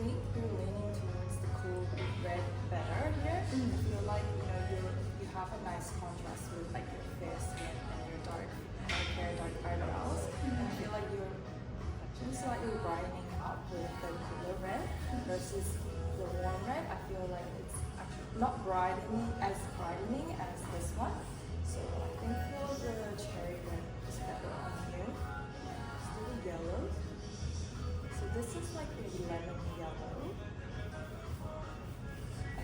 think you're leaning towards the cool red better here. I feel like you have a nice contrast with like your fair skin and your dark hair, dark eyebrows. And I feel like you're just slightly brightening up with the cooler red versus the warm red. I feel like it's actually not brightening as this one. So I think for the cherry red is better on you. Still yellow. So this is like a lemon yellow. I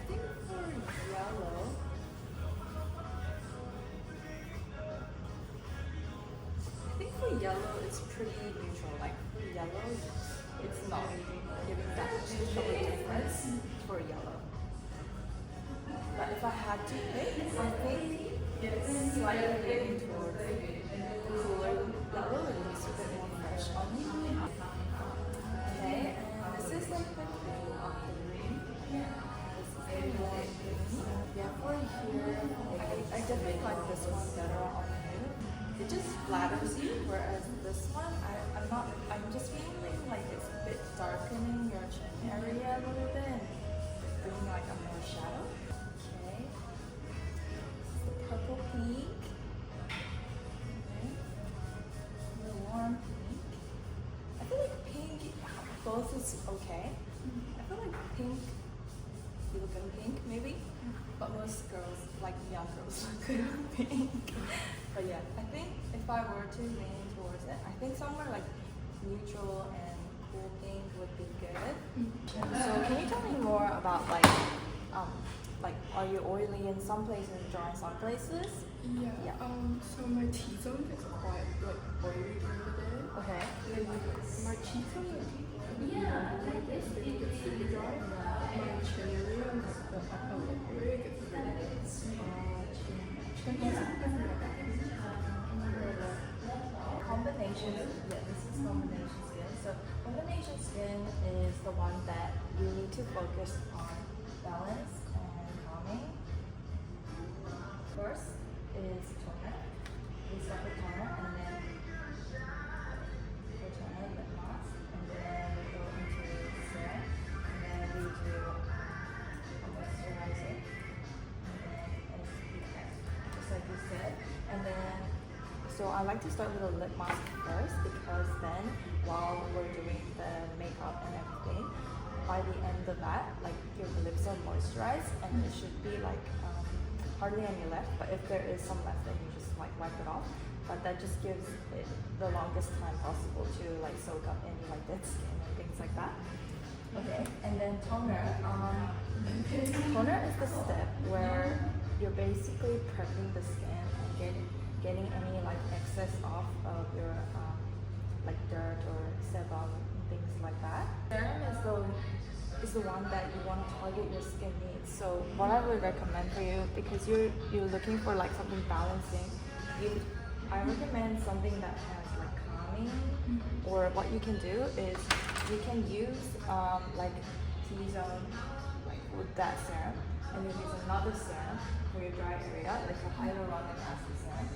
think for yellow, it's pretty neutral. Like for yellow, it's not giving that much of a difference for yellow. But if I had to pick, I think it's slightly leaning towards cooler yellow and it's a bit more fresh on me. Okay, and this is like the green of the room. This is the more green. Yeah, for here, I definitely like this one better on you. It just flatters you, whereas this one, I'm just feeling like it's a bit darkening your chin area a little bit and bringing like a more shadow. Okay, the purple pink. Okay, the warm pink. I feel like pink, both is okay. I feel like pink, you look at pink maybe, but most girls, like young girls, look good in pink. But yeah, I think if I were to lean towards it, I think somewhere like neutral and cool pink would be good. So can you tell me more about like are you oily in some places and dry in some places? Yeah. So my T-zone is quite like oily during the day. Okay. My T-zone is like this, it gets super dry. My chin area and the upper lip area gets really dry. Chin is Combination, yeah, this is combination skin. So combination skin is the one that you need to focus on balance and calming. First is toner. We start with toner and then the toner, lip mask, and then we go into serum, and then we do a moisturizer, and then SPF, just like you said, and then. So I like to start with a lip mask first because then while we're doing the makeup and everything, by the end of that, like your lips are moisturized and it should be like hardly any left, but if there is some left then you just like wipe it off. But that just gives it the longest time possible to like soak up any like dead skin and things like that. Okay, and then toner. Toner is the step where you're basically prepping the skin and getting any like excess off of your like dirt or sebum and things like that. Serum is the one that you want to target your skin needs. So what I would recommend for you, because you're looking for like something balancing, I recommend something that has like calming. Or what you can do is you can use like T-zone like with that serum, and you use another serum for your dry area, like a hyaluronic acid serum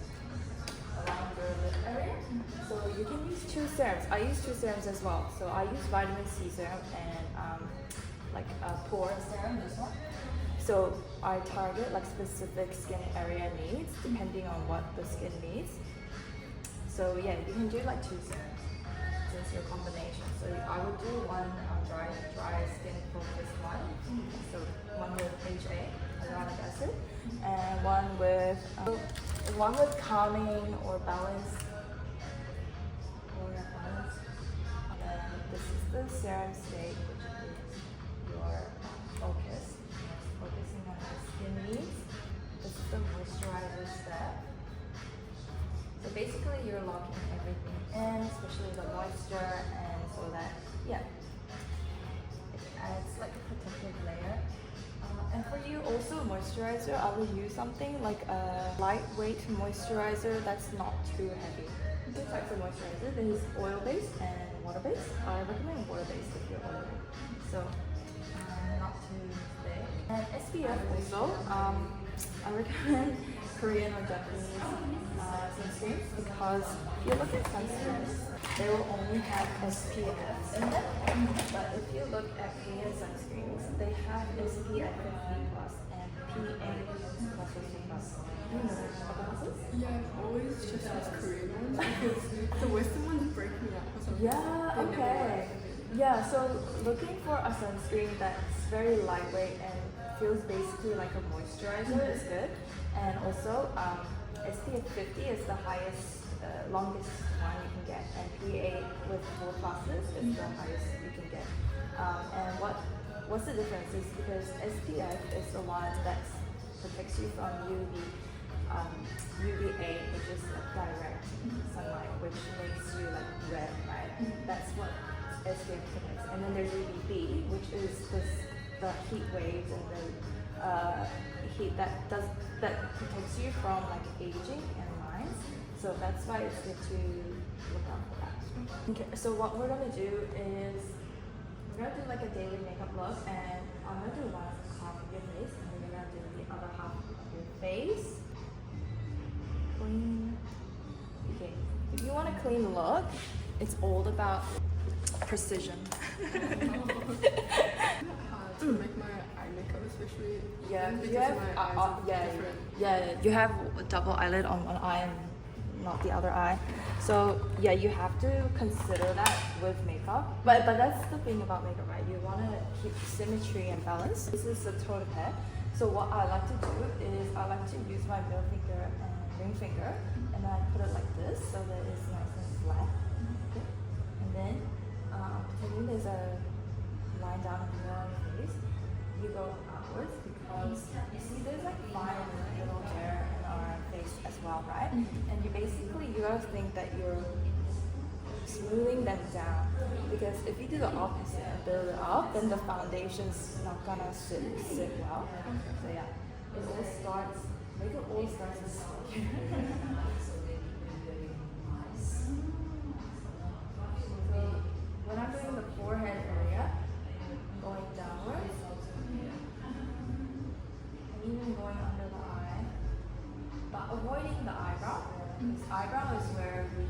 around your lip area. So you can use two serums. I use two serums as well. So I use vitamin C serum and like a pore serum, this one. So I target like specific skin area needs depending on what the skin needs. So yeah, you can do like two serums since your combination. So I would do one dry skin focused one. So one with HA, hyaluronic acid, and one with calming or balance. And then this is the serum stage, which is your focus, focusing on your skin needs. This is the moisturizer step. So basically you're locking everything in, especially the moisture, and so that, yeah, it adds like a protective layer. And for you also moisturizer, I would use something like a lightweight moisturizer that's not too heavy. Two types of moisturizer. There is oil-based and water-based. I recommend water-based if you're oily. So not too thick. And SPF also, I recommend Korean or Japanese sunscreens because if you look at sunscreens, they will only have SPF in them. But if you look at Korean sunscreens, they have SPF 50 plus and PA plus 50 plus. Do you know about this? Yeah, I've always just used Korean ones because the Western ones break me up or something. Yeah, They never okay. work. Yeah, so looking for a sunscreen that's very lightweight and feels basically like a moisturizer is good. And also, SPF 50 is the highest, longest one you can get, and PA with 4 classes is the highest you can get. And what's the difference is because SPF is the one that protects you from UVA, which is like direct sunlight, which makes you like red, right? That's what SPF protects. And then there's UVB, which is the heat waves and the heat that protects you from like aging and lines. So that's why it's good to look out for that. Okay, so what we're gonna do is we're gonna do like a daily makeup look, and I'm gonna do one half of your face, and we're gonna do the other half of your face. Clean. Okay, if you want a clean look, it's all about precision. Hard to make my eye makeup, especially Yeah, because you have, my eyes are different. yeah, you have a double eyelid on one eye and not the other eye. So yeah, you have to consider that with makeup. But that's the thing about makeup, right? You want to keep symmetry and balance. This is a toe to head. So what I like to do is I like to use my middle finger and ring finger, and then I put it like this so that it's nice and flat. Okay. And then pretending there's a line down the middle of your face, you go outwards because you see there's like fine little hair in our face as well, right? And you gotta think that you're smoothing them down, because if you do the opposite and build it up, then the foundation's not gonna sit well. So yeah, it all starts. Makeup always starts with here. So when I'm doing the forehead area, going downwards, and even going under the eye, but avoiding the eyebrow. Because eyebrow is where we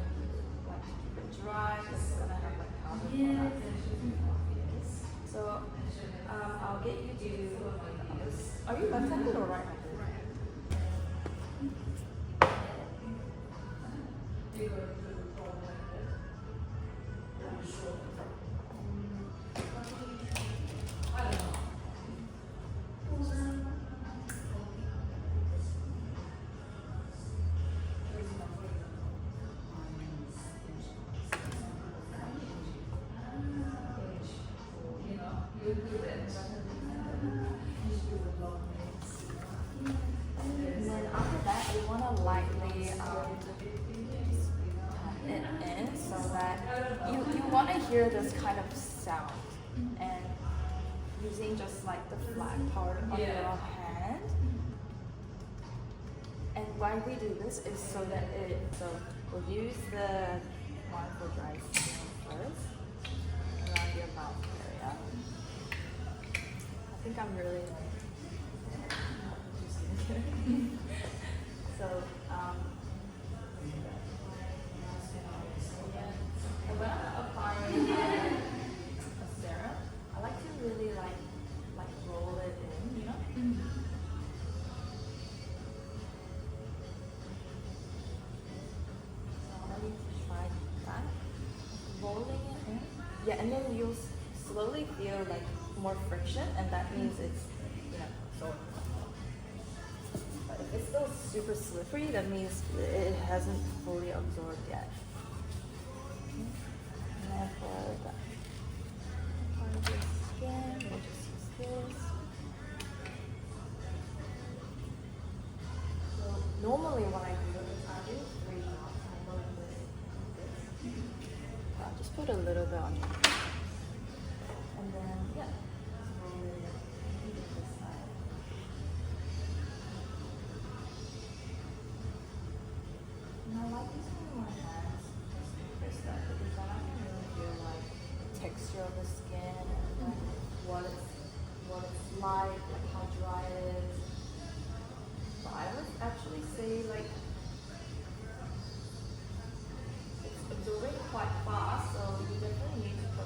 like to keep it dry, because it's gonna have like powder products. So I'll get you to do this. Are you left-handed or right-handed? And then after that, you want to lightly pat it in so that you want to hear this kind of sound. And using just like the flat part of your hand. And why we do this is so that we'll use the one for dry skin first around your mouth area. I think I'm really so and when I'm applying a serum, I like to really like roll it in, you know? So I need to try that. Rolling it in. Yeah, and then you'll slowly feel like more friction, and that means it's, you know, absorbed. But if it's still super slippery, that means it hasn't fully absorbed yet. And then for the part of your skin, we'll just use this. So normally when I do this, I do 3 drops. I go with this. I'll just put a little bit on your face. And then, yeah, just roll it in this side. And I like using my hands for stuff because then I can really feel like the texture of the skin and like what it's like how dry it is. But I would actually say like it's absorbing quite fast, so you definitely need to put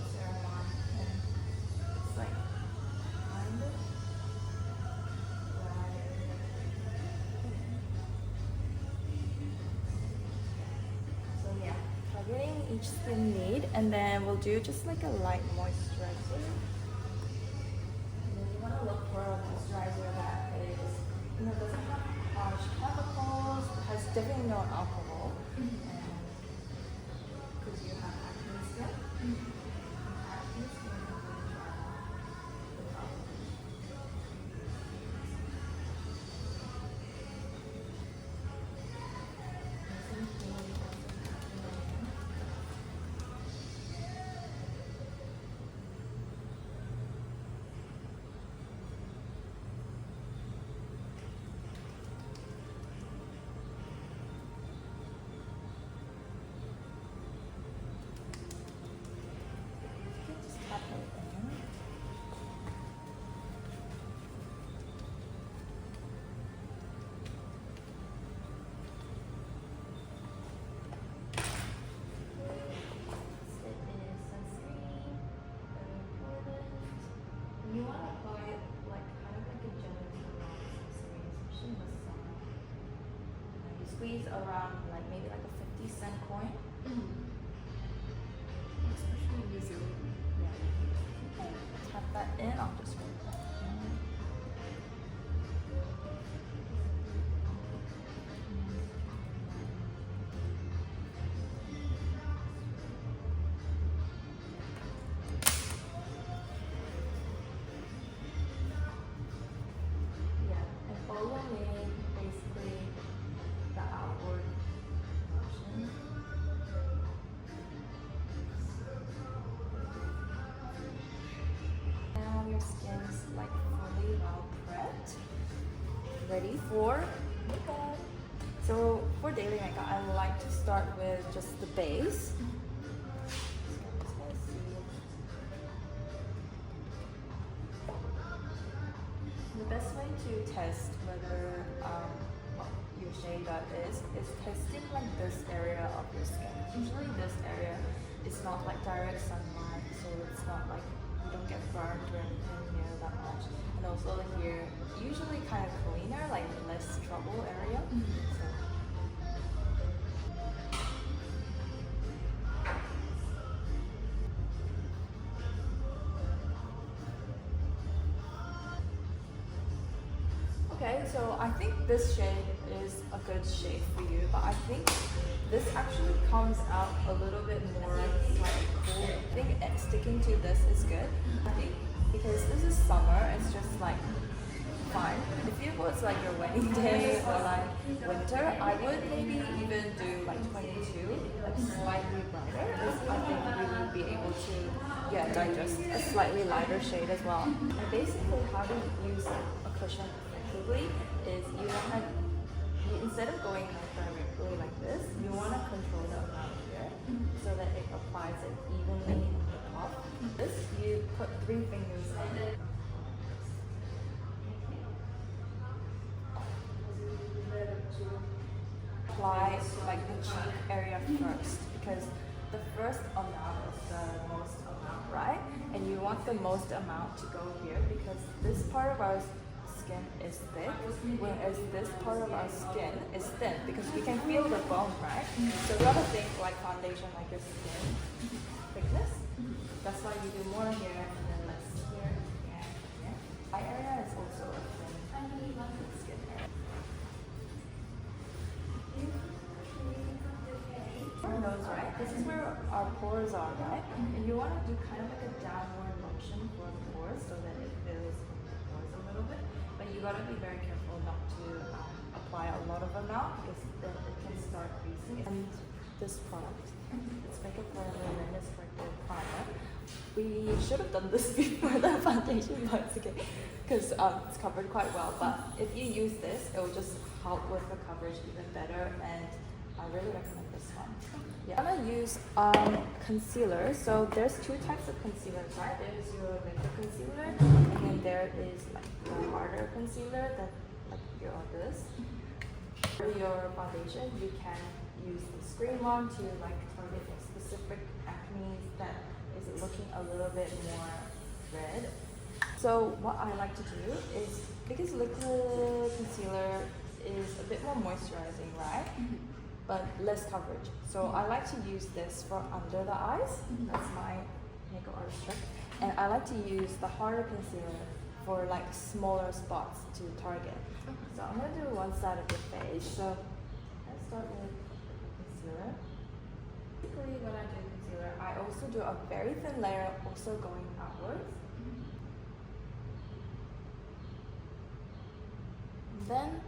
skin need, and then we'll do just like a light moisturizer. And then you want to look for a moisturizer that is, doesn't have harsh chemicals, has definitely no alcohol, because you have acne skin. Acne skin is really dry out. You want to apply it like kind of like a gelatin around sunscreen, especially in the summer. You squeeze around like maybe like a 50-cent coin. Especially in New Zealand. Yeah. Okay. Tap that in. I'll just rub that in. Follow me, basically, the outward motion. Now your skin is like fully well prepped, ready for makeup. So for daily makeup, I like to start with just the base. The best way to test whether your shade that is testing like this area of your skin. Usually this area is not like direct sunlight, so it's not like you don't get burned or anything here that much. And also here, usually kind of cleaner, like less trouble area. So. Okay, so I think this shade is a good shade for you, but I think this actually comes out a little bit more like cool. I think sticking to this is good. I think because this is summer, it's just like fine. If it was like your wedding day or like winter, I would maybe even do like 22, like slightly brighter. I think you would be able to digest a slightly lighter shade as well. And basically how to use a cushion is you want to, instead of going like directly like this, you want to control the amount here so that it applies it evenly on the top. This, you put 3 fingers in it. Apply like the cheek area first, because the first amount is the most amount, right? And you want the most amount to go here because this part of our skin is thick, whereas this part of our skin is thin because we can feel the bone, right? So you have to think like foundation, like your skin thickness. That's why you do more here and then less here and here and here. Eye area is also a thin skin area. Our nose, right? This is where our pores are, right? And you want to do kind of like a downward motion for the pores so that it fills the pores a little bit. But you gotta be very careful not to apply a lot of amount because then it can start creasing. And this product, it's Makeup Forever Luminous Corrective Primer. We should have done this before the foundation, but it's okay because it's covered quite well. But if you use this, it will just help with the coverage even better, and I really recommend this one. Yeah. I'm gonna use concealer. So there's 2 types of concealers, right? There's your liquid concealer, and then there is like the harder concealer that like this. For your foundation, you can use this green one to like target a specific acne that is looking a little bit more red. So what I like to do is, because liquid concealer is a bit more moisturizing, right? but less coverage. So I like to use this for under the eyes. That's my makeup artist trick. And I like to use the harder concealer for like smaller spots to target. So I'm gonna do one side of your face. So let's start with concealer. Typically when I do concealer, I also do a very thin layer, also going outwards. And then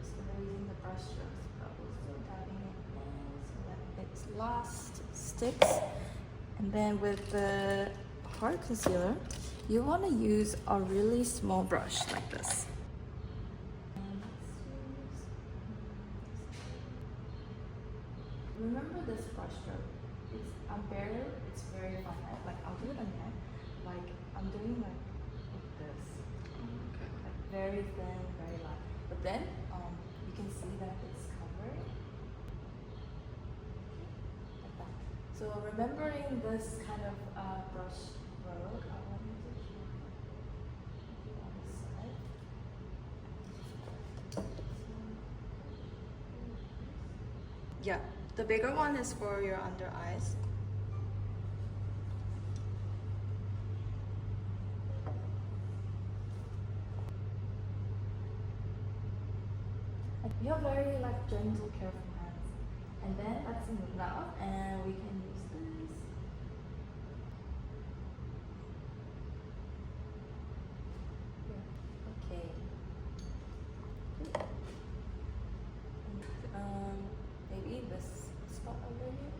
just erasing the brush strokes, but also dabbing it in so that its last sticks. And then with the hard concealer, you want to use a really small brush like this. Remember this brush stroke. It's very fun. Like I'll do it again. Like I'm doing like this. Okay. Like very thin, very light. But then you can see that it's covered. Like that. So remembering this kind of brush stroke, I want you to do on this side. Yeah, the bigger one is for your under eyes. You have very like gentle, careful hands. And then let's move now, and we can use this. Yeah. Okay. Maybe this spot over here.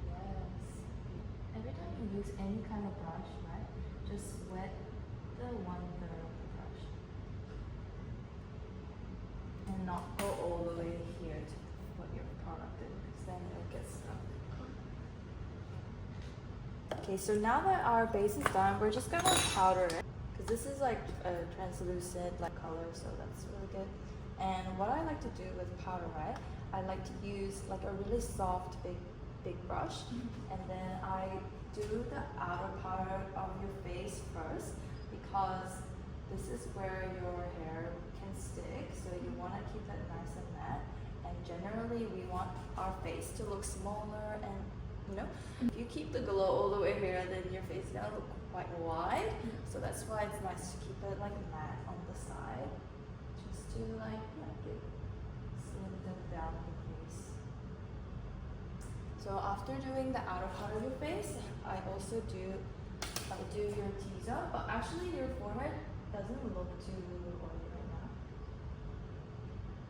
Yes. Every time you use any kind of brush, right, just wet the 1/3 of the brush. And not go all the way here to put your product in, because then it'll get stuck. Okay, so now that our base is done, we're just gonna powder it. Because this is like a translucent like color, so that's really good. And what I like to do with powder, right, I like to use like a really soft big brush, and then I do the outer part of your face first, because this is where your hair can stick, so you want to keep that nice and matte. And generally we want our face to look smaller, and you know, if you keep the glow all the way here, then your face is gonna look quite wide. So that's why it's nice to keep it like matte on the side, just to like slim down the face. So after doing the outer part of your face, I also do your T-zone, but actually your forehead doesn't look too oily right now.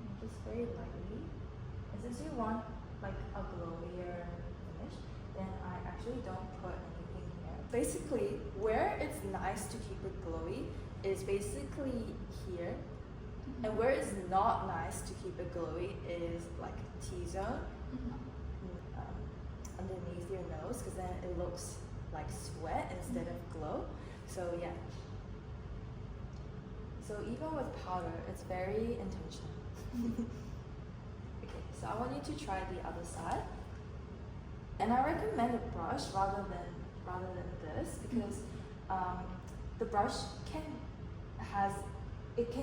And just very lightly. And since you want like a glowier finish, then I actually don't put anything here. Basically, where it's nice to keep it glowy is basically here. And where it's not nice to keep it glowy is like T-zone, underneath your nose, because then it looks like sweat instead of glow. So yeah. So even with powder, it's very intentional. Okay, so I want you to try the other side. And I recommend a brush rather than this, because the brush can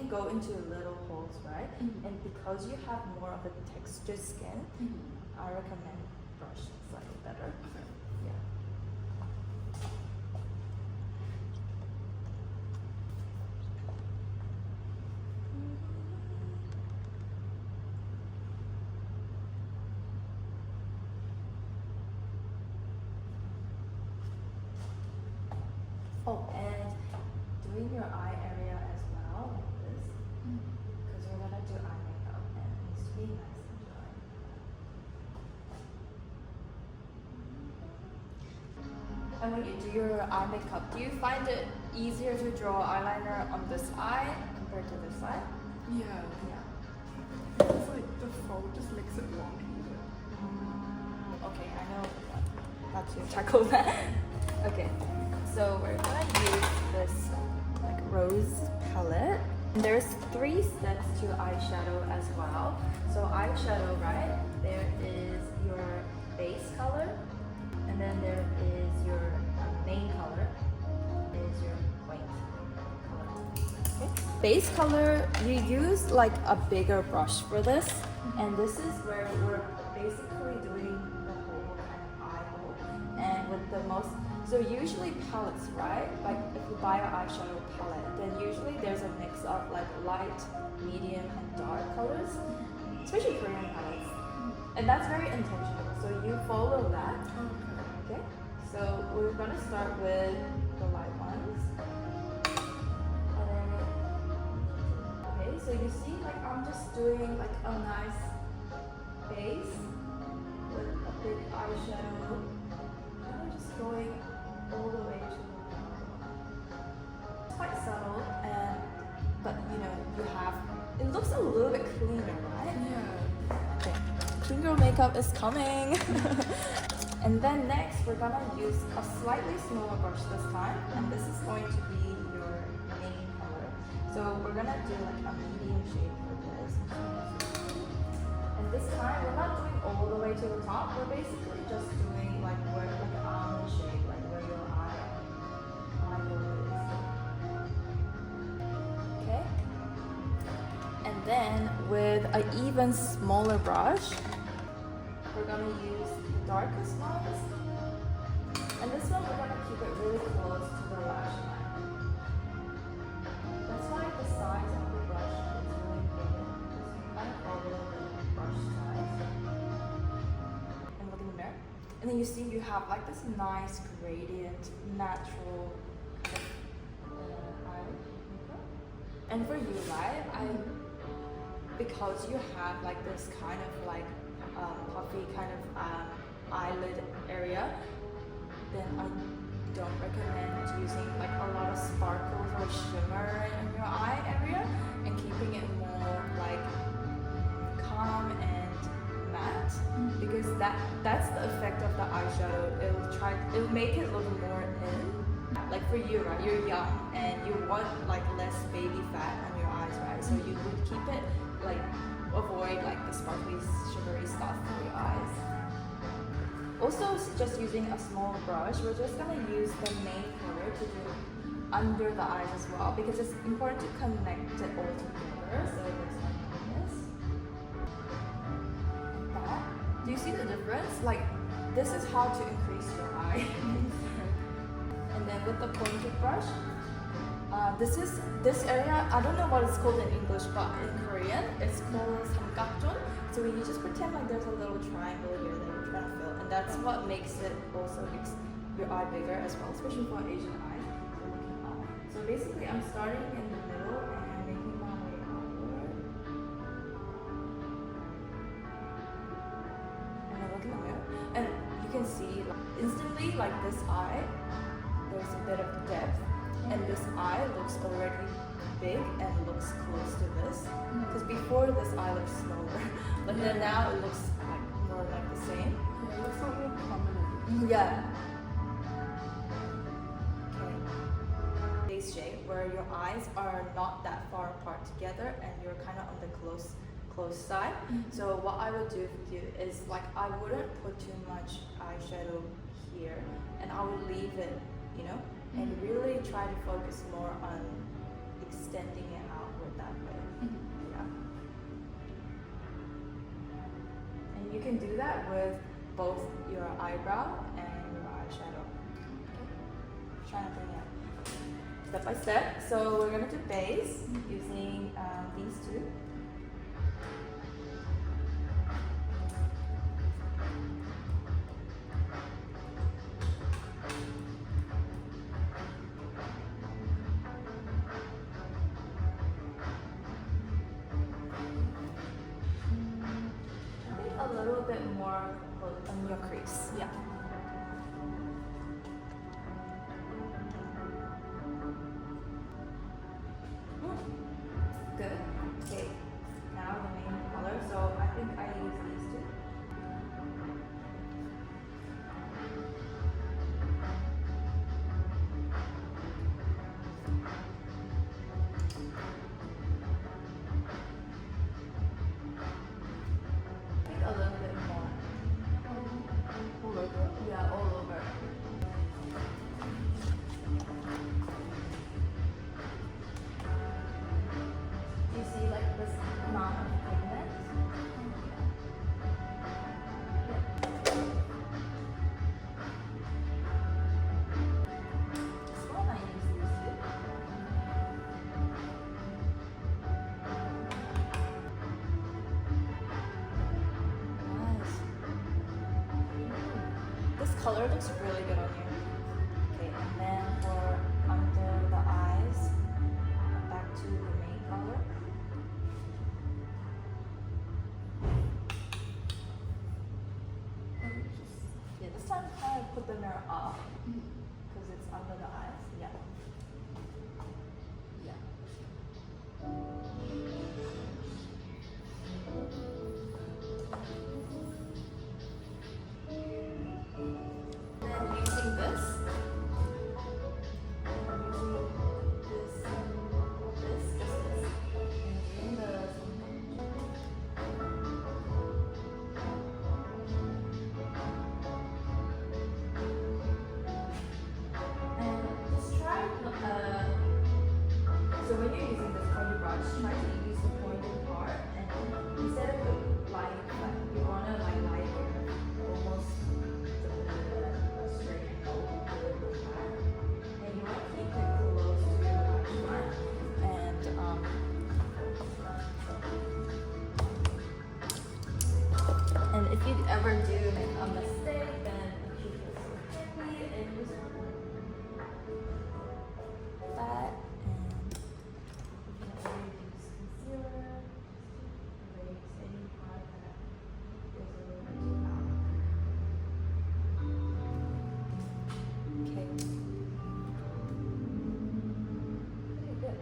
go into little holes, right? And because you have more of a textured skin, I recommend brush. It's slightly better. Yeah. Oh, and doing your eye area as well, like this, because we're gonna do eye makeup, and it needs to be nice and dry. And when you do your eye makeup, do you find it easier to draw eyeliner on this eye compared to this side? Yeah. Yeah. It's like the fold just makes it wonky. Okay, I know how to tackle that. Okay, so we're gonna use this like rose palette. And there's 3 steps to eyeshadow as well. So eyeshadow, right? There is your base color, and then there is your main color, is your point color. Okay. base color, you use like a bigger brush for this, and this is where we're basically doing the whole kind of eye hole. And with the most, so usually palettes, right? Like if you buy an eyeshadow palette, then usually there's a mix of like light, medium, and dark colors, especially Korean palettes. And that's very intentional. So you follow that. Okay. So we're gonna start with the light ones. Okay, so you see, like I'm just doing like a nice base with a big eyeshadow. And I'm just going all the way to the top. It's quite subtle, and but you know you have. It looks a little bit cleaner, right? Yeah. Okay. Clean girl makeup is coming. And then next, we're gonna use a slightly smaller brush this time, and this is going to be your main color. So we're gonna do like a medium shade for this. And this time, we're not doing all the way to the top. We're basically just doing like where like an almond shade, like where your eyelid is. Okay. And then with an even smaller brush, we're gonna use the darkest ones, and this one we're gonna keep it really close to the lash line. That's why the size of the brush is really important, because you kind of follow the brush size. And look in the mirror, and then you see you have like this nice gradient, natural kind of eye makeup. And for you, right? Because you have like this kind of like puffy kind of eyelid area, then I don't recommend using like a lot of sparkles or shimmer in your eye area, and keeping it more like calm and matte, because that's the effect of the eyeshadow. It'll make it look more in. Like for you, right? You're young and you want like less baby fat on your eyes, right? So you would keep it like avoid like the sparkly, sugary stuff for your eyes. Also, just using a small brush, we're just gonna use the main color to do under the eyes as well, because it's important to connect it all together. So it looks like this. Like that. Do you see the difference? Like this is how to increase your eye. And then with the pointed brush, this area, I don't know what it's called in English, but in Korean, it's called samgakjon. So you just pretend like there's a little triangle here that you're trying to fill, and that's what makes it also makes your eye bigger as well, especially for Asian eyes. So looking up. So basically, I'm starting in the middle and making my way outward. And I look in the mirror, and you can see like, instantly, like this eye, there's a bit of depth. And this eye looks already big and looks close to this. Because before this eye looks smaller, but then now it looks like more like the same. Yeah, it looks a little prominent. Yeah. Okay. Face shape where your eyes are not that far apart together and you're kind of on the close side. So what I would do with you is like I wouldn't put too much eyeshadow here, and I would leave it, you know, and really try to focus more on extending it outward that way. Yeah. And you can do that with both your eyebrow and your eyeshadow. Okay. Try to bring it step by step. So we're going to do base using these two. On your crease. Yeah. Good. Okay. Now the main color. So I think I use these two. I think a little bit more. All over. Yeah, all over. This color looks really good on you. Okay, and then for under the eyes, back to the main color. Yeah, this time kind of put the mirror up because it's under the eyes. Yeah. Yeah. Then using this, and the and just try so when you're using this pointy brush, try to use the pointed part and instead of the light, you want to like light almost straight angle and you want to keep it close to your lash line and if you ever do make a mistake, then you just quickly and use that, and you can always use concealer, erase any part that is a little bit too out. Okay. Pretty good.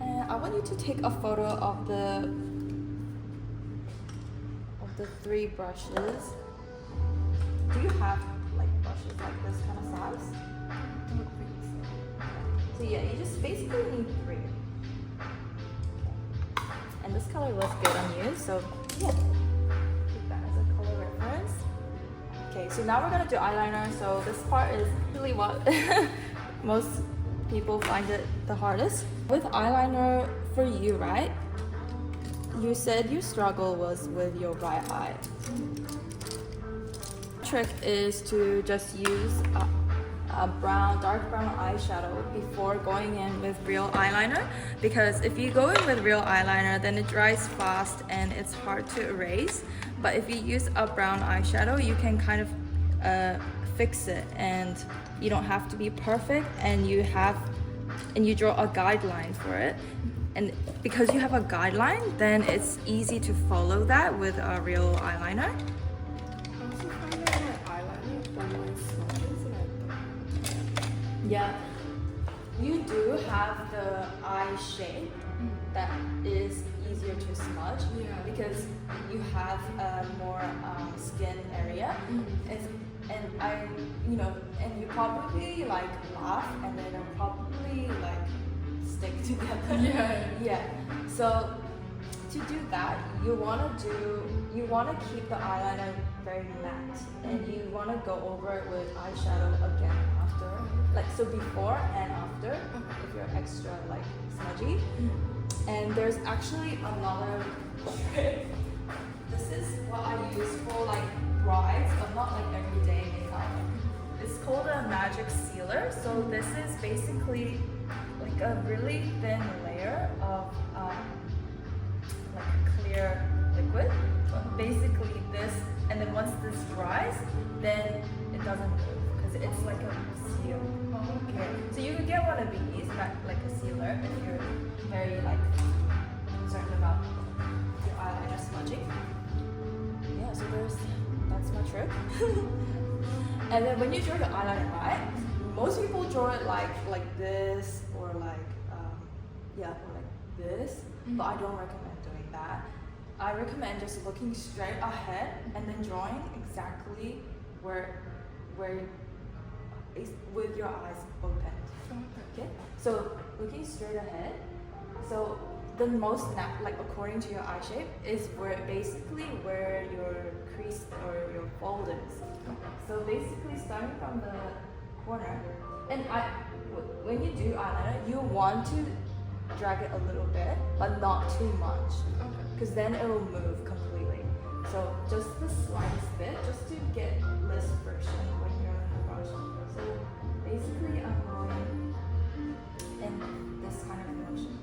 And I want you to take a photo of the 3 brushes. Do you have like brushes like this kind of size? So yeah, you just basically need 3. And this color looks good on you, so yeah, keep that as a color reference. Okay, so now we're gonna do eyeliner. So this part is really what most people find it the hardest. With eyeliner for you, right? You said your struggle was with your right eye. Trick is to just use a dark brown eyeshadow before going in with real eyeliner, because if you go in with real eyeliner, then it dries fast and it's hard to erase. But if you use a brown eyeshadow, you can kind of fix it, and you don't have to be perfect, and you draw a guideline for it. And because you have a guideline, then it's easy to follow that with a real eyeliner. I also find that my eyeliner from my smudges Yeah, you do have the eye shape that is easier to smudge, because you have more skin area, and you probably like laugh and then it'll probably like stick together. Yeah. So to do that, you wanna keep the eyeliner very matte, and you wanna go over it with eyeshadow again after, like so before and after, if you're extra like smudgy. And there's actually another trick. This is what I use for like brides, but not like everyday makeup. It's called a magic sealer. So this is basically like a really thin layer of like a clear liquid. But basically this, and then once this dries, then it doesn't move because it's like a seal. Okay. So you could get one of these, like a sealer, if you're very like concerned about your eyeliner smudging. Yeah, so that's my trick. And then when you draw your eyeliner, right? Most people draw it like this, or like or like this. But I don't recommend doing that. I recommend just looking straight ahead and then drawing exactly where with your eyes open. Okay. So looking straight ahead. So the most like according to your eye shape is where your crease or your fold is. So basically starting from the corner, and when you do eyeliner, you want to drag it a little bit, but not too much, because then it will move completely. So just the slightest bit, just to get less friction when you're in the brush. So basically I'm going in this kind of motion.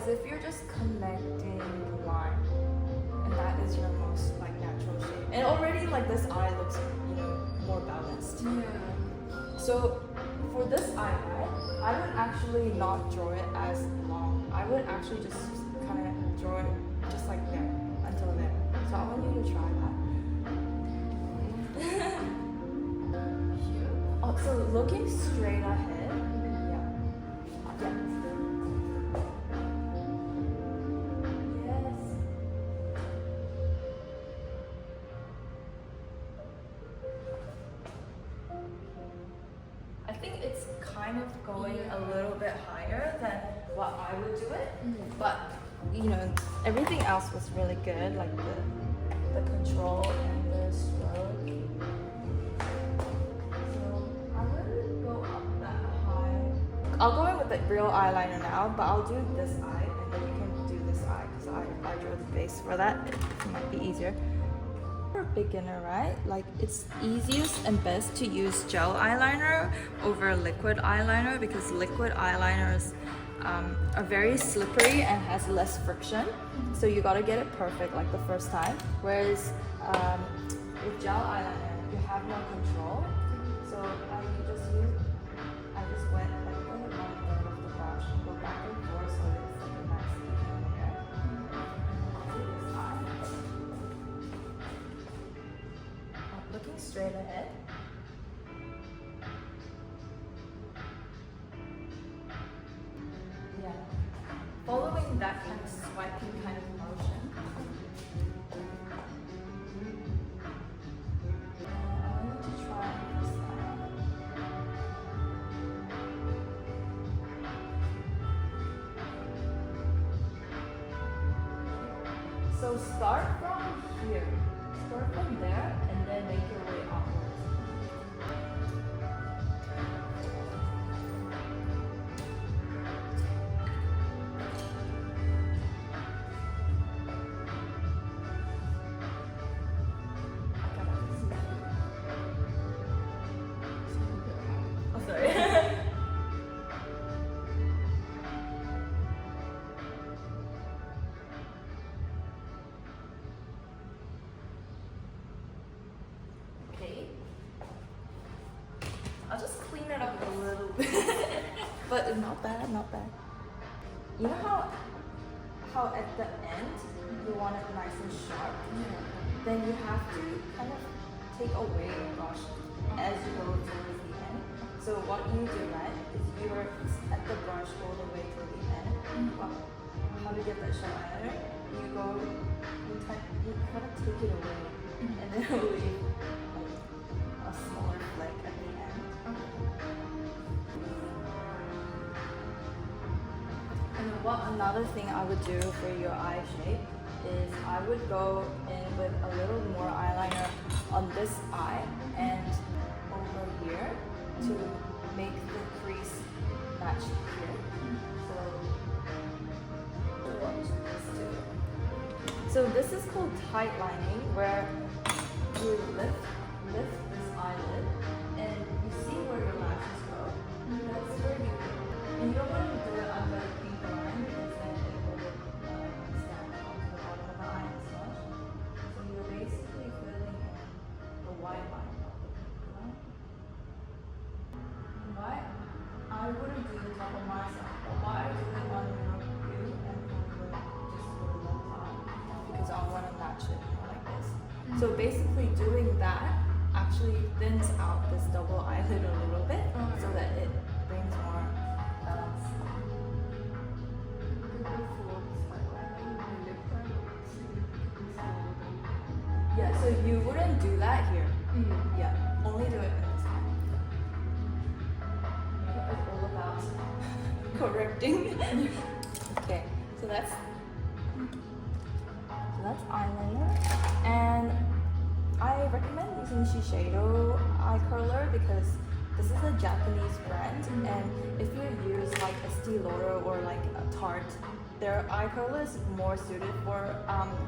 as if you're just connecting the line, and that is your most like natural shape. And already like this eye looks, you know, more balanced. Yeah. So for this eye, right, I would actually not draw it as long. I would actually just kind of draw it just like there until there. So I want you to try that. Oh, so looking straight ahead. Yeah. Yeah. Yes. I think it's kind of going a little bit higher than what I would do it, but you know, everything else was really good, like the control and the stroke. So I wouldn't go up that high. I'll go in with the real eyeliner now, but I'll do this eye and then you can do this eye because I drew the base for that. It might be easier. For a beginner, right? Like it's easiest and best to use gel eyeliner over liquid eyeliner because liquid eyeliners are very slippery and has less friction. So you gotta get it perfect like the first time. Whereas with gel eyeliner, you have no control. So I just went like on the bottom of the brush, go back and forth so it's like a nice even layer. This eye. Looking straight ahead. Yeah. Following that kind of swiping kind of motion. I want you to try this side. So start from here. Start from there and then make your way upwards. Oh, sorry. Okay. I'll just clean it up a little bit. But not bad, not bad. You know how at the end you want it nice and sharp? Yeah. Then you have to kind of take away the brush as you go towards the end. So what you do, right, is you're at the brush all the way to the end. But how to get that sharp eyeliner? You kind of take it away and then leave like a smaller fleck at the end. And another thing I would do for your eye shape is I would go in with a little more eyeliner on this eye and over here to make the crease match here. So this is called tight lining, where you lift this eyelid and you see where your lashes go. That's where and you don't want to do it under the pink line because then it will stand onto the bottom of the eye and such. So you're basically filling in the white line of the pink line. And why I wouldn't do the top of myself, but why I do it on you and just for the left eye because I want to match it like this. So basically doing that actually thins out this double eyelid a little bit so that it brings more balance. Yeah, so you wouldn't do that here. Yeah, only do it in this eye. It's all about correcting. Okay, so that's eyeliner, and I recommend using Shiseido eye curler because this is a Japanese brand, and if you use like Estee Lauder or like a Tarte, their eye curler is more suited for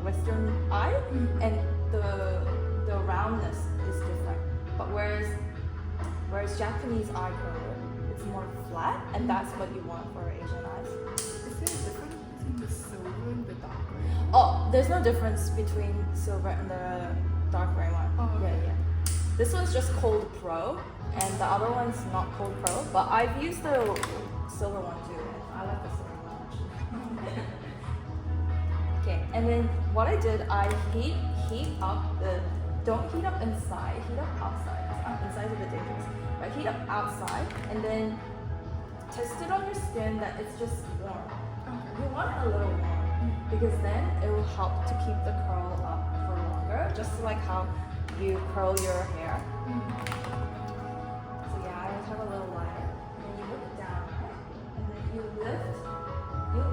Western eye, and the roundness is different. But whereas Japanese eye curler, it's more flat, and that's what you want for Asian eyes. Is there a difference between the silver and the dark gray? Oh, there's no difference between silver and the dark gray one. Oh, okay. Yeah. This one's just called Pro, and the other one's not called Pro. But I've used the silver one too. I like the silver one actually. Okay, and then what I did, I heat up the. Don't heat up inside. Heat up outside. Inside is a bit dangerous. But heat up outside, and then test it on your skin that it's just warm. Okay. You want it a little warm because then it will help to keep the curl up for longer, just like how you curl your hair. So yeah, I would have a little lighter, and then you look down, and then you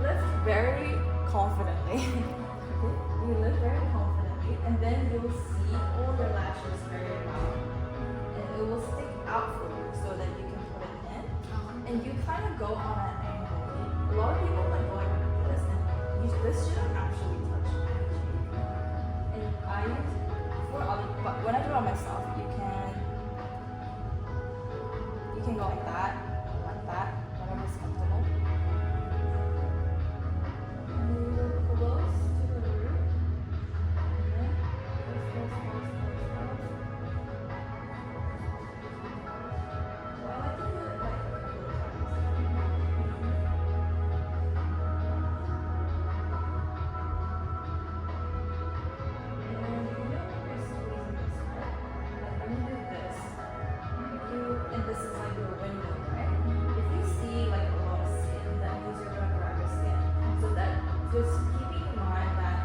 lift very confidently. You lift very confidently, and then you will see all your lashes very well, and it will stick out for you so that you can put it in. And you kind of go on an angle. A lot of people like going like this, and this shouldn't actually touch my cheek. And I use for other, but when I do it on myself, you can go like that, whatever's comfortable. And then you go close to the root, and then close. Well, I like to do it like a couple of times. And then you know when you're squeezing this part, like when you do this, and this is like your window, right? If you see like a lot of skin, that means you're gonna grab your skin. So that just keeping in mind that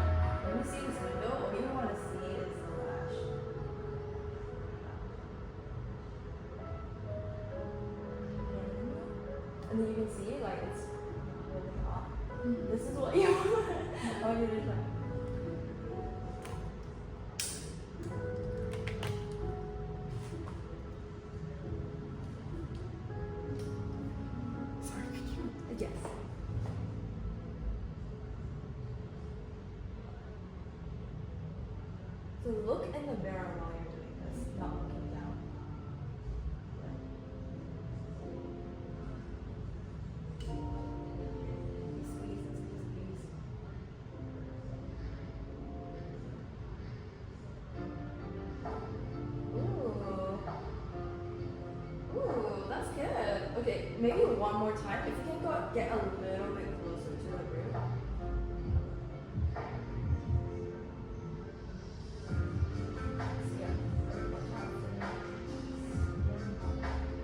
when you see this window, all you want to see is the lash. And then you can see like it's really hot. This is what you want. I want you to try. Sorry, could you? Yes. So look in the mirror while you're doing this, not looking down. Squeeze. Ooh, that's good. Okay, maybe one more time. If you can get a little bit closer to the root.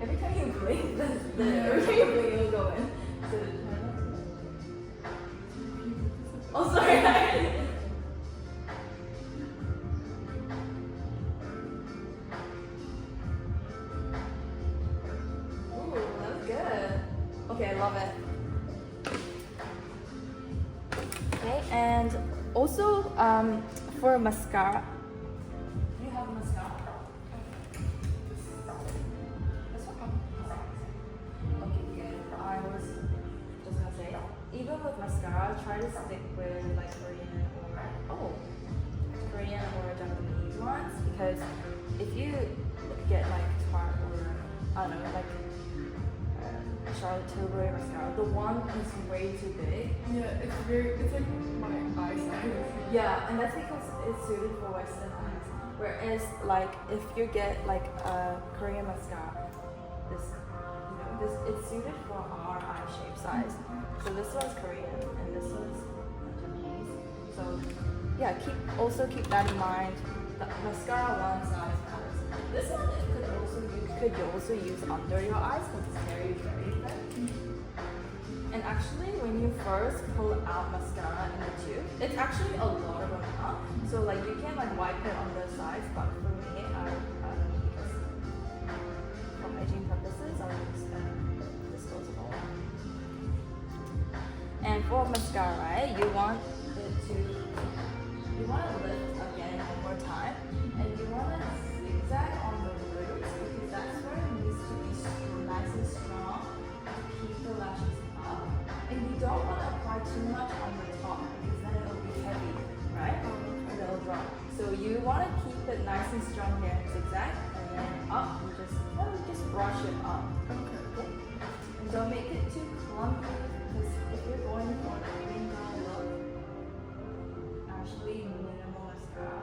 Every time you blink, every time you blink, it'll go in. So, oh, sorry. Ooh, that's good. Okay, I love it. Okay, and also for mascara. Do you have mascara? This one? Okay, good. I was just gonna say, even with mascara, try to stick with like Korean or Japanese ones, because if you get like Tarte or I don't know, like Charlotte Tilbury mascara, the one is way too big. Yeah, it's like my eye size. Yeah, and that's because it's suited for Western eyes. Whereas, like, if you get like a Korean mascara, it's suited for our eye shape size. So this one's Korean and this one's Japanese. So yeah, keep that in mind. The mascara one size matters. This one could you also use under your eyes because it's very thin. And actually, when you first pull out mascara in the tube, it's actually a lot of amount. So like you can like wipe it on the sides, but for me, because for hygiene purposes, I use disposable. And for mascara, right, you want to lift again one more time, and you want to zigzag on the roots because that's where it needs to be nice and strong to keep the lashes up. And you don't want to apply too much on the top because then it'll be heavy, right? And it'll drop. So you want to keep it nice and strong here, zigzag, and then up. You just brush it up. Okay. And don't make it too clumpy because if you're going for a window Ashlee minimal mascara.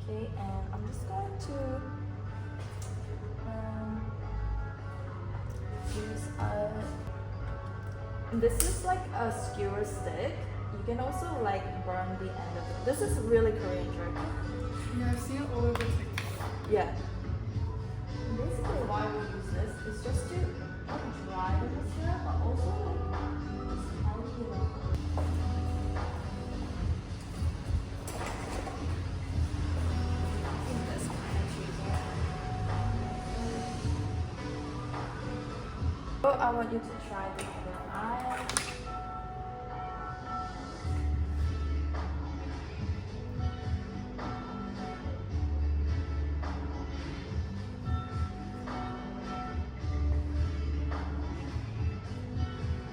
Okay, and I'm just going to use this is like a skewer stick. You can also like burn the end of it. This is really Korean trick. Yeah, I've seen it all over TikTok. Yeah. Basically why we use this is just to dry the mascara, but also like just tidy it up. This kind of choosing. So I want you to try the other eye.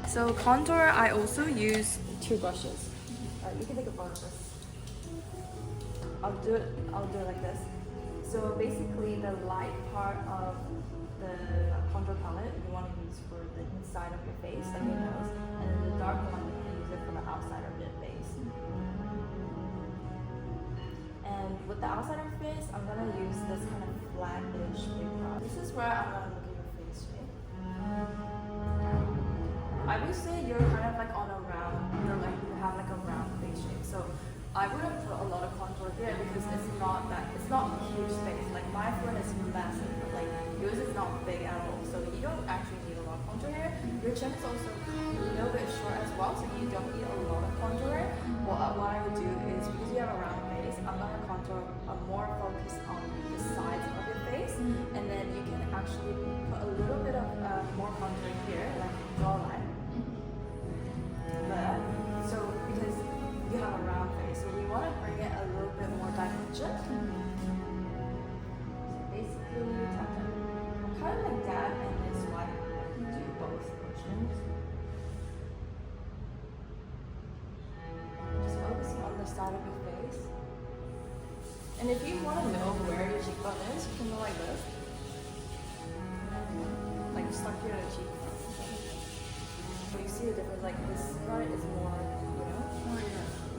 So contour, I also use 2 brushes. You can take a photo of this. I'll do it like this. So basically the light part of the contour palette you want to use for the inside of your face, like your nose, and then the dark one you can use it for the outside of your face. And with the outside of your face, I'm gonna use this kind of flat-ish big brush. This is where I'm gonna look at your face shape. I would say you're kind of like on a round, you have like a round face shape. So I wouldn't put a lot of contour here because it's not a huge space. Like my foot is massive, but like yours is not big at all. So you don't actually need a lot of contour here. Your chin is also a little bit short as well, so you don't need a lot of contour here. What I would do is, because you have a round face, I'm gonna contour more focused on the sides of your face, and then you can actually put a little bit of more contour here, like jawline. So because you have a round face, so we want to bring it a little bit more dimension. So basically, tap it. Kind of like that, and then swipe to both motions. Just focusing on the side of your face. And if you want to know where your cheekbone is, you can go like this. Like stuck here at the cheekbone. So you see the difference, like this part is more,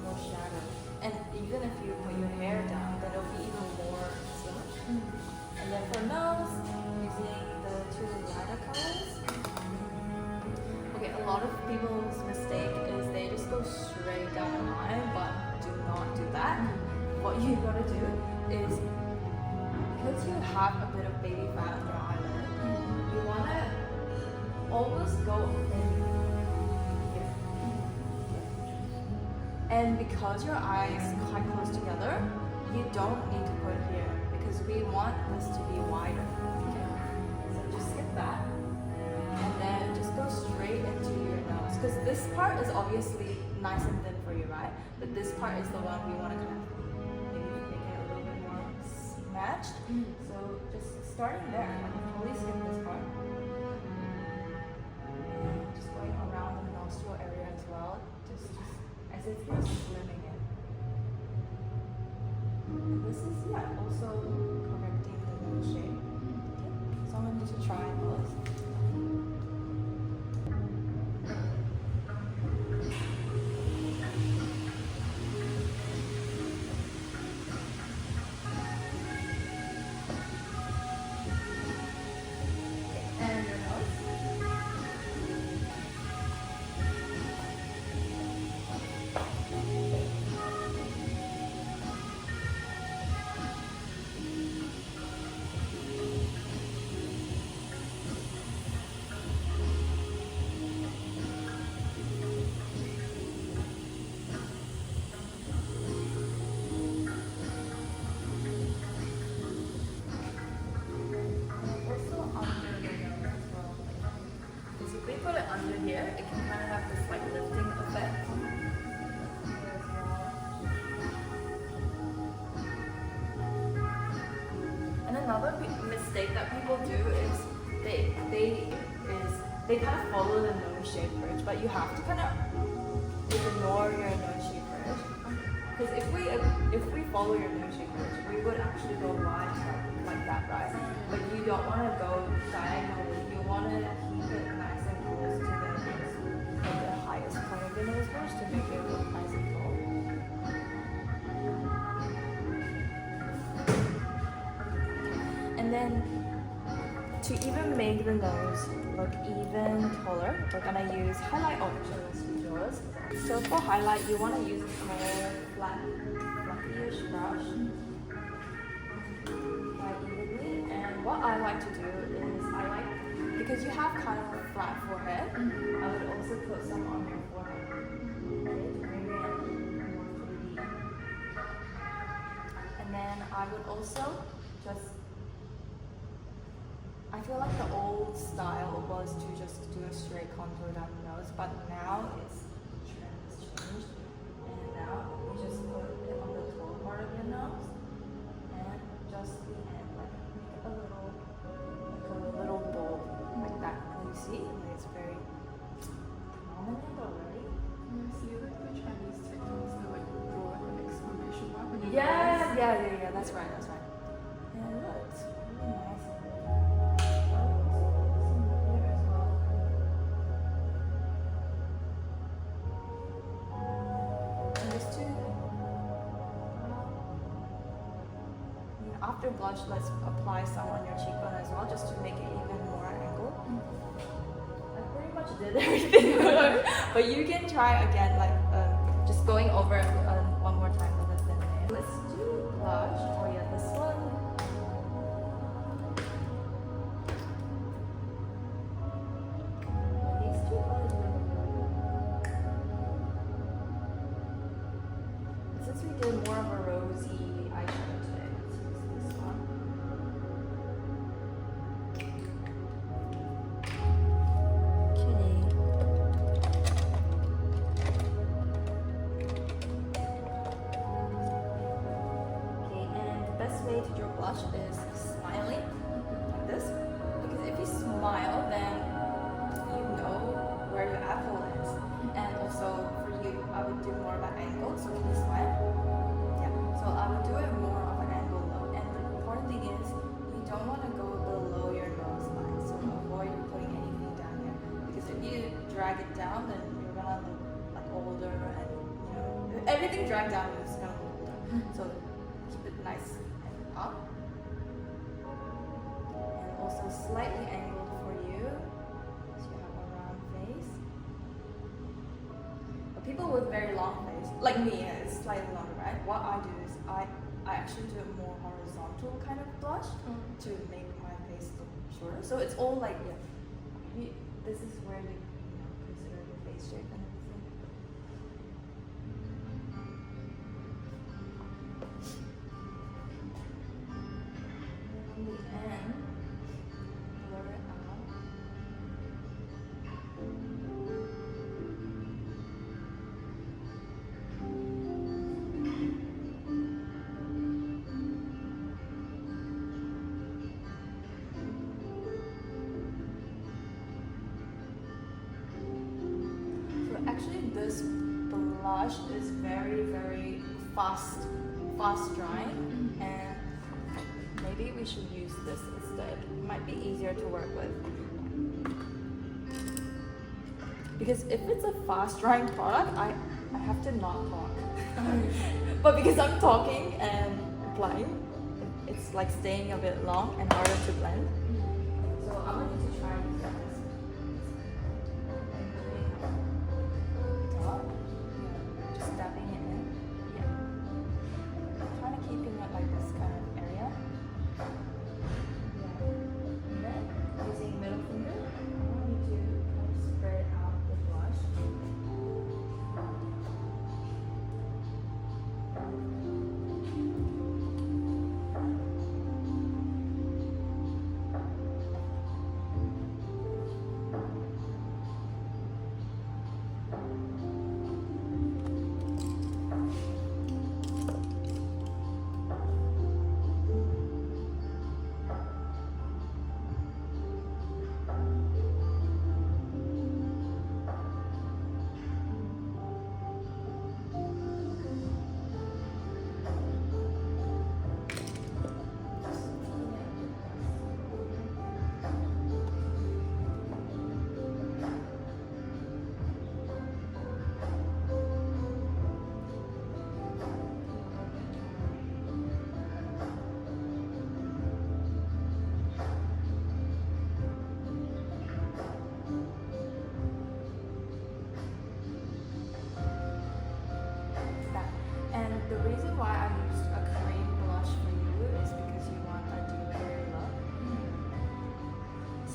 more shadow. And even if you put your hair down, then it'll be even more slimmer. And then for nose, using the 2 lighter colors. Okay, a lot of people's mistake is they just go straight down the line, but do not do that. What you gotta do is, because you have a bit of baby fat on your eyelid, you wanna always go in. And because your eyes are quite close together, you don't need to put it here because we want this to be wider. Okay? So just skip that and then just go straight into your nose, because this part is obviously nice and thin for you, right? But this part is the one we want to kind of maybe make it a little bit more matched. So just starting there, totally skip this part. And just going around the nostril area as well. Just as if you're slimming it. And this is, also correcting the nose shape. Okay. So I'm going to try those. Under here, it can kind of have this like lifting effect. And another mistake that people do is they kind of follow the nose shape bridge, but you have to kind of ignore your nose shape bridge. Because if we follow your nose shape bridge, we would actually go wide like that, right? But you don't want to go diagonally. You want to keep it nice and close to the highest point of the nose make it look nice and full. And then to even make the nose look even taller, we're gonna use highlight option as yours. So for highlight, you want to use a small fluffy-ish brush. Quite evenly. And what I like to do is because you have kind of a flat forehead, I would also put some on your forehead. Okay, to bring it more 3D. And then I would also I feel like the old style was to just do a straight contour down the nose, but now the trend has changed. And now you just put it on the top part of your nose and just the end, like make a little bowl like that. And you see, it's very prominent already. You see like the Chinese TikToks that like draw like an exclamation mark on your Yeah, that's right. And look, it's really nice. After blush, let's apply some on your cheekbone as well, just to make it even more angled. I pretty much did everything, but you can try again, like just going over it one more time with a thin layer. Let's do blush. Oh yeah, this one. These two colors really good. Since we did more of a rosy eyeshadow today, let's use this one. Okay, and the best way to draw blush is smiling, like this. Because if you smile, then you know where your apple is. And also for you, I would do more of an angle, so can you smile? Yeah, so I would do it more of an angle though. And the important thing is, you don't want to go below your nose line, so avoid putting anything down here. Because if you drag it down, then you're gonna look like older, and everything dragged down is gonna look older. So keep it nice and up. And also slightly angled for you, so you have a round face. But people with very long face, like me, it's slightly longer, right? What I do is I actually do a more horizontal kind of blush to make my face look shorter. So it's all like, this is where you consider your face shape and everything. In the end, blur it out. So actually this blush is very, very fast drying, and maybe we should use this instead. It might be easier to work with. Because if it's a fast drying product, I have to not talk. But because I'm talking and applying, it's like staying a bit long and harder to blend. So I want you to try and use this. Just dabbing it in. Yeah. I'm trying to keep it like this kind of area. Yeah. And then using middle finger, I want you to kind of spread out the blush.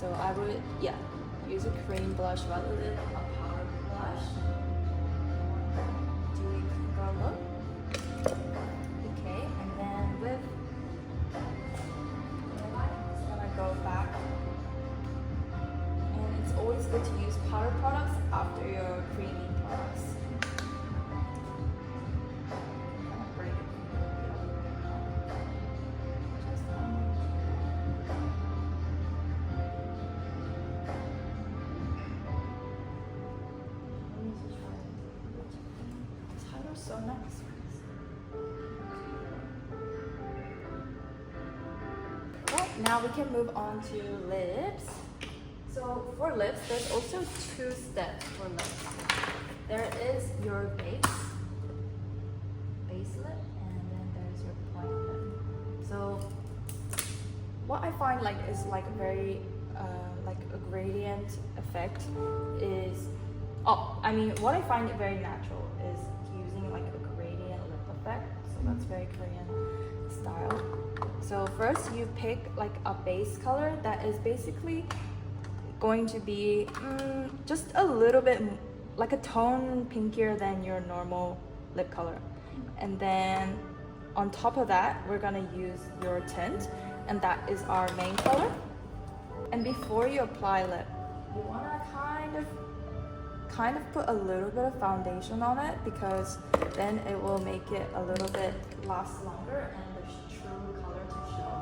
So I would, yeah, use a cream blush rather than a powder blush. Dewy contour look. Okay, and then with I'm just gonna go back. And it's always good to use powder products after your creamy products. So nice. Well, now we can move on to lips. So for lips, there's also 2 steps for lips. There is your base lip, and then there's your point lip. So what I find like is like a very like a gradient effect is, what I find very natural is using like a gradient lip effect. So that's very Korean style. So first you pick like a base color that is basically going to be just a little bit like a tone pinkier than your normal lip color. And then on top of that, we're gonna use your tint, and that is our main color. And before you apply lip, you wanna kind of put a little bit of foundation on it, because then it will make it a little bit last longer and the true color to show.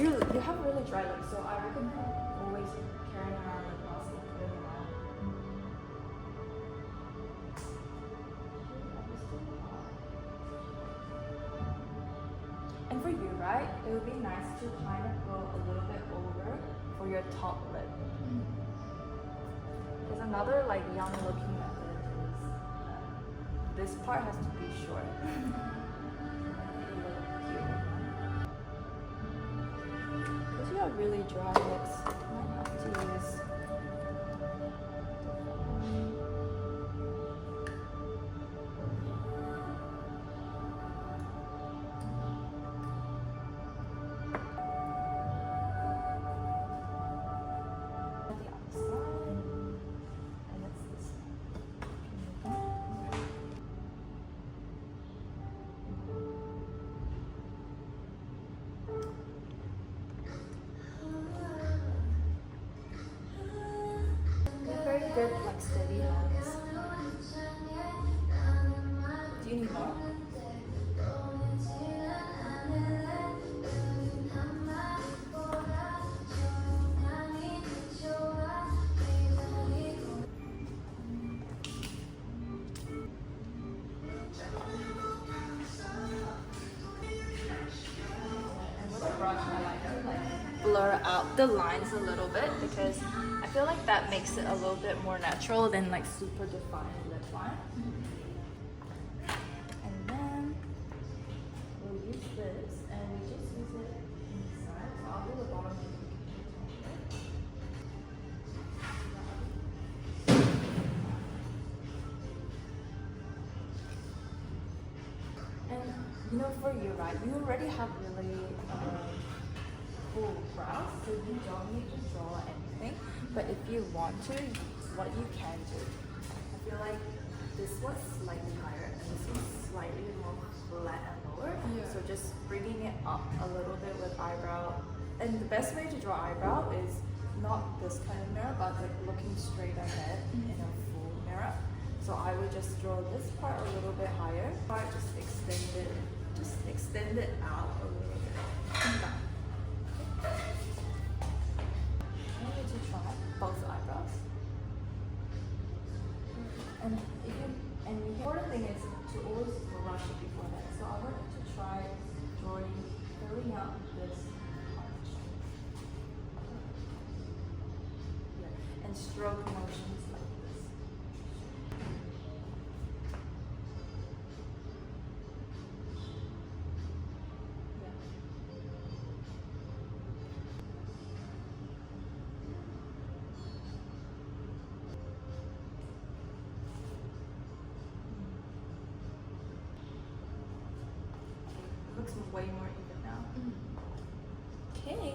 You have really dry lips, so I recommend always carrying around lip gloss and putting it on. And for you, right, it would be nice to kind of go a little bit over for your top lip. There's another like young looking method is this part has to be short. Because you have really dry lips, you might have to use good, like steady hands. Do you need more? And with the brush, I like to blur out the lines a little bit, because I feel like that makes it a little bit more natural than like super defined lip line. And then we'll use this, and we just use it inside. So I'll do the bottom. And you know, for you, right, you already have really full brows, so you don't need to draw anything. But if you want to, what you can do, I feel like this was slightly higher and this was slightly more flat and lower. Yeah. So just bringing it up a little bit with eyebrow. And the best way to draw eyebrow is not this kind of mirror, but like looking straight ahead in a full mirror. So I would just draw this part a little bit higher, but just extend it out a little bit. I need to try both eyebrows. And the important thing is to always brush it before that. So I want to try filling out this arch. Yeah. And stroke motions like this. Looks way more even now. Okay.